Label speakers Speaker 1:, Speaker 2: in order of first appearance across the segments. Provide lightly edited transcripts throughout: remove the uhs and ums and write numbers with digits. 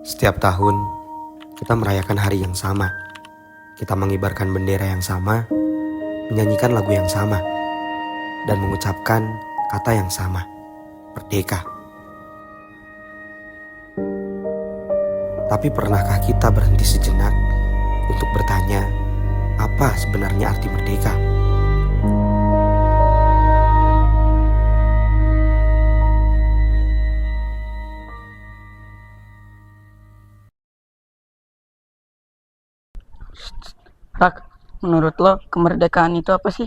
Speaker 1: Setiap tahun, kita merayakan hari yang sama. Kita mengibarkan bendera yang sama, menyanyikan lagu yang sama, dan mengucapkan kata yang sama, merdeka. Tapi pernahkah kita berhenti sejenak untuk bertanya, apa sebenarnya arti merdeka?
Speaker 2: Rak, menurut lo kemerdekaan itu apa sih?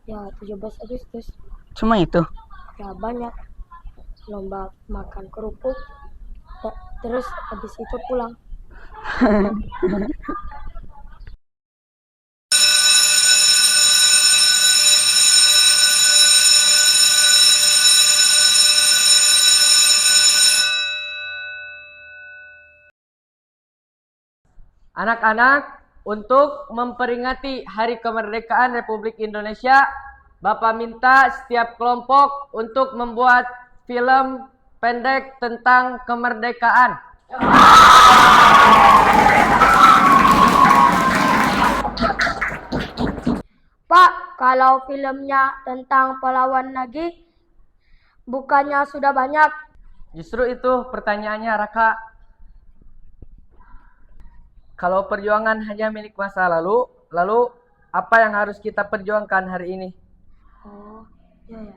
Speaker 3: Ya, 17 Agustus.
Speaker 2: Cuma itu?
Speaker 3: Ya, banyak. Lomba makan kerupuk. Terus habis itu pulang.
Speaker 4: Anak-anak, untuk memperingati Hari Kemerdekaan Republik Indonesia, Bapak minta setiap kelompok untuk membuat film pendek tentang kemerdekaan.
Speaker 3: Pak, kalau filmnya tentang pahlawan lagi, bukannya sudah banyak?
Speaker 4: Justru itu pertanyaannya, Raka. Kalau perjuangan hanya milik masa lalu, apa yang harus kita perjuangkan hari ini?
Speaker 3: Oh, ya.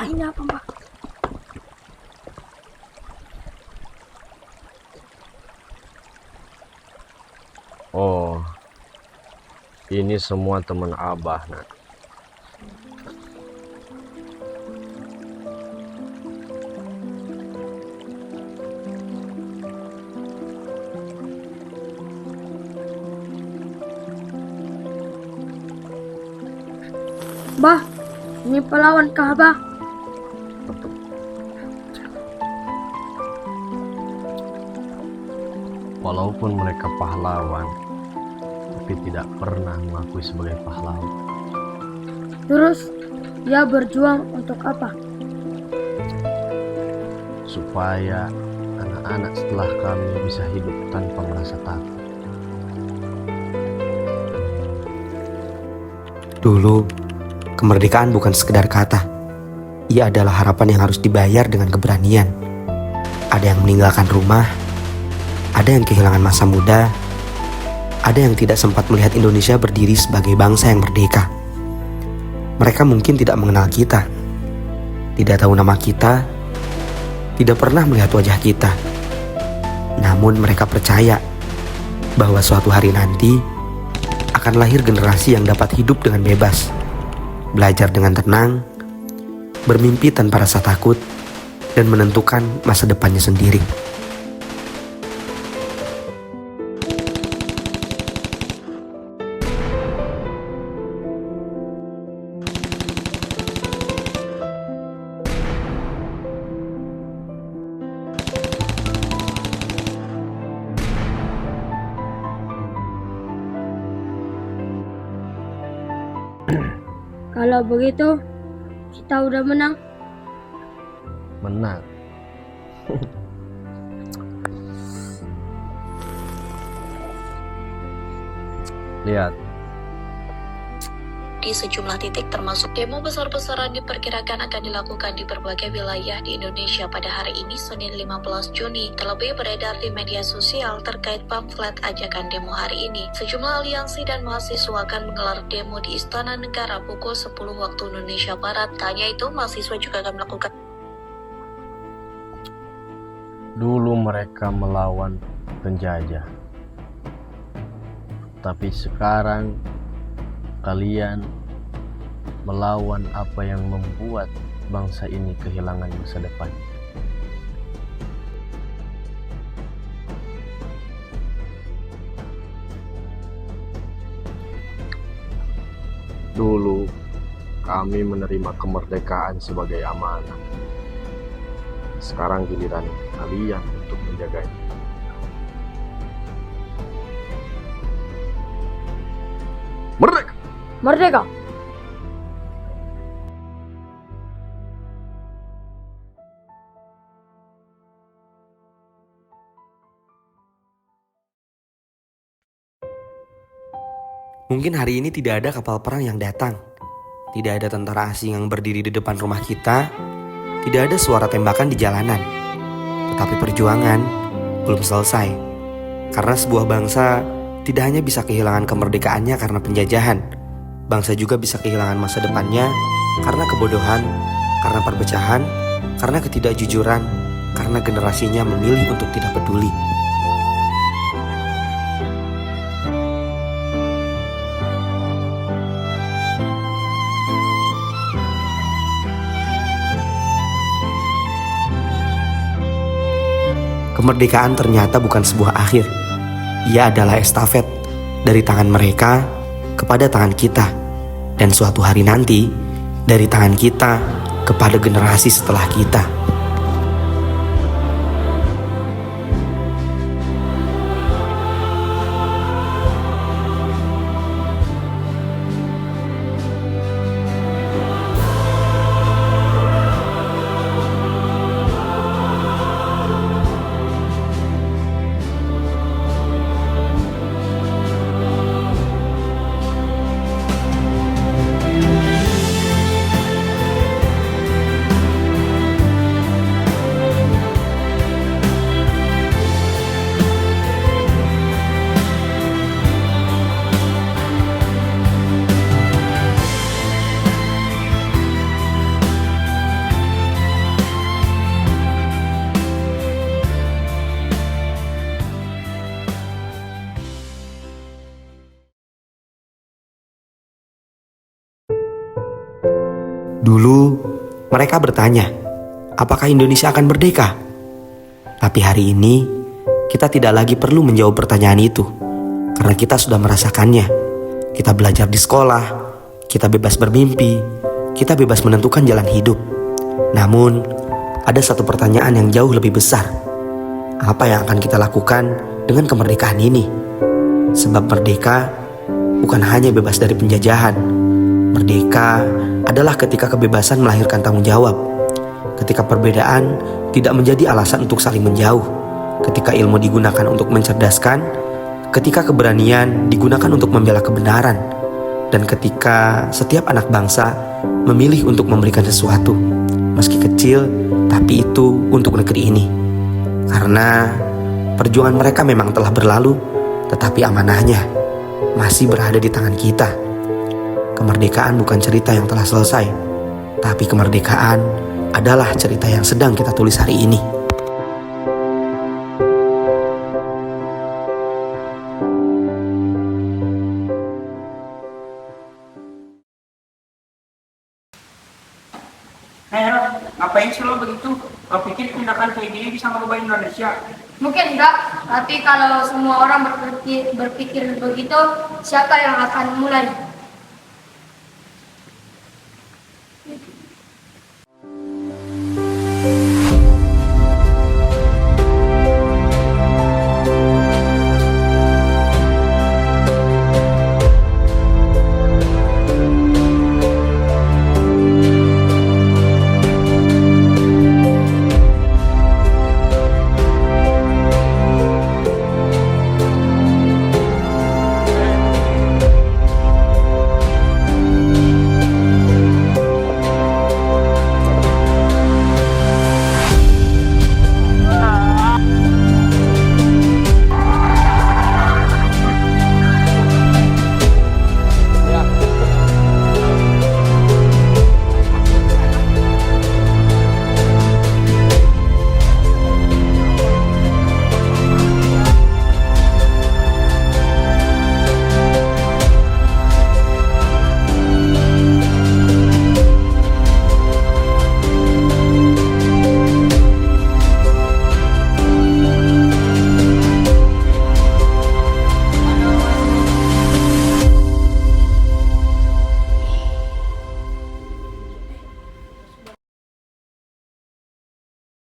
Speaker 3: Ini apa, Mbak?
Speaker 5: Oh, ini semua teman Abah, Nak.
Speaker 3: Bah, ini pahlawan kah, Bah?
Speaker 5: Walaupun mereka pahlawan, tapi tidak pernah mengakui sebagai pahlawan.
Speaker 3: Terus, dia berjuang untuk apa?
Speaker 5: Supaya anak-anak setelah kami bisa hidup tanpa merasa takut.
Speaker 1: Dulu, kemerdekaan bukan sekedar kata. Ia adalah harapan yang harus dibayar dengan keberanian. Ada yang meninggalkan rumah, ada yang kehilangan masa muda, ada yang tidak sempat melihat Indonesia berdiri sebagai bangsa yang merdeka. Mereka mungkin tidak mengenal kita, tidak tahu nama kita, tidak pernah melihat wajah kita. Namun mereka percaya bahwa suatu hari nanti akan lahir generasi yang dapat hidup dengan bebas, belajar dengan tenang, bermimpi tanpa rasa takut, dan menentukan masa depannya sendiri.
Speaker 3: Kalau begitu, kita udah menang.
Speaker 5: Menang. Lihat,
Speaker 6: di sejumlah titik termasuk demo besar-besaran diperkirakan akan dilakukan di berbagai wilayah di Indonesia pada hari ini Senin 15 Juni. Terlebih beredar di media sosial terkait pamflet ajakan demo hari ini. Sejumlah aliansi dan mahasiswa akan menggelar demo di Istana Negara pukul 10 waktu Indonesia Barat. Tak hanya itu, mahasiswa juga akan melakukan
Speaker 5: dulu mereka melawan penjajah. Tapi sekarang kalian melawan apa yang membuat bangsa ini kehilangan masa depan. Dulu kami menerima kemerdekaan sebagai amanah. Sekarang giliran kalian untuk menjaganya. Merdeka!
Speaker 3: Merdeka!
Speaker 1: Mungkin hari ini tidak ada kapal perang yang datang, tidak ada tentara asing yang berdiri di depan rumah kita, tidak ada suara tembakan di jalanan. Tetapi perjuangan belum selesai, karena sebuah bangsa tidak hanya bisa kehilangan kemerdekaannya karena penjajahan, bangsa juga bisa kehilangan masa depannya karena kebodohan, karena perpecahan, karena ketidakjujuran, karena generasinya memilih untuk tidak peduli. Kemerdekaan ternyata bukan sebuah akhir. Ia adalah estafet dari tangan mereka kepada tangan kita, dan suatu hari nanti dari tangan kita kepada generasi setelah kita. Dulu mereka bertanya, apakah Indonesia akan merdeka? Tapi hari ini kita tidak lagi perlu menjawab pertanyaan itu, karena kita sudah merasakannya. Kita belajar di sekolah, kita bebas bermimpi, kita bebas menentukan jalan hidup. Namun ada satu pertanyaan yang jauh lebih besar. Apa yang akan kita lakukan dengan kemerdekaan ini? Sebab merdeka bukan hanya bebas dari penjajahan. Merdeka adalah ketika kebebasan melahirkan tanggung jawab, ketika perbedaan tidak menjadi alasan untuk saling menjauh, ketika ilmu digunakan untuk mencerdaskan, ketika keberanian digunakan untuk membela kebenaran, dan ketika setiap anak bangsa memilih untuk memberikan sesuatu, meski kecil, tapi itu untuk negeri ini. Karena perjuangan mereka memang telah berlalu, tetapi amanahnya masih berada di tangan kita. Kemerdekaan bukan cerita yang telah selesai, tapi kemerdekaan adalah cerita yang sedang kita tulis hari ini.
Speaker 7: Ngapain sih lo begitu? Lo pikir tindakan kayak gini bisa merubah Indonesia?
Speaker 3: Mungkin enggak, tapi kalau semua orang berpikir begitu, siapa yang akan mulai?